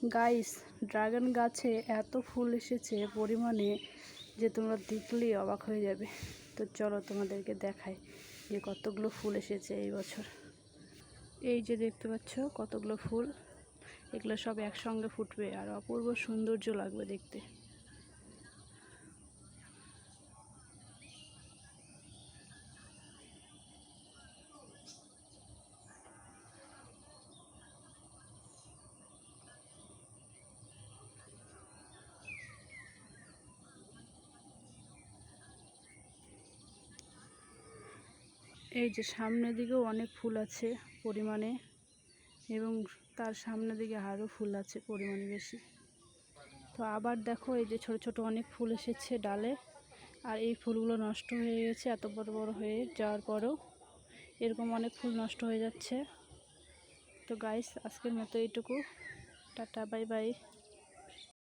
Guys, dragon গাছে এত ফুল এসেছে পরিমাণে যে তোমরা দেখলেই অবাক হয়ে যাবে। তো চলো তোমাদেরকে দেখাই যে কতগুলো ফুল এসেছে এই বছর। এই যে দেখতে পাচ্ছ কতগুলো ফুল, এগুলো সব একসঙ্গে ফুটবে আর অপূর্ব সৌন্দর্য লাগবে দেখতে। এই যে সামনের দিকেও অনেক ফুল আছে পরিমাণে, এবং তার সামনের দিকে আরও ফুল আছে পরিমাণে বেশি। তো আবার দেখো এই যে ছোট ছোট অনেক ফুল এসেছে ডালে, আর এই ফুলগুলো নষ্ট হয়ে গেছে এত বড় বড় হয়ে যাওয়ার পরেও এরকম অনেক ফুল নষ্ট হয়ে যাচ্ছে। তো গাইস, আজকের মতো এইটুকু, টাটা, বাই বাই।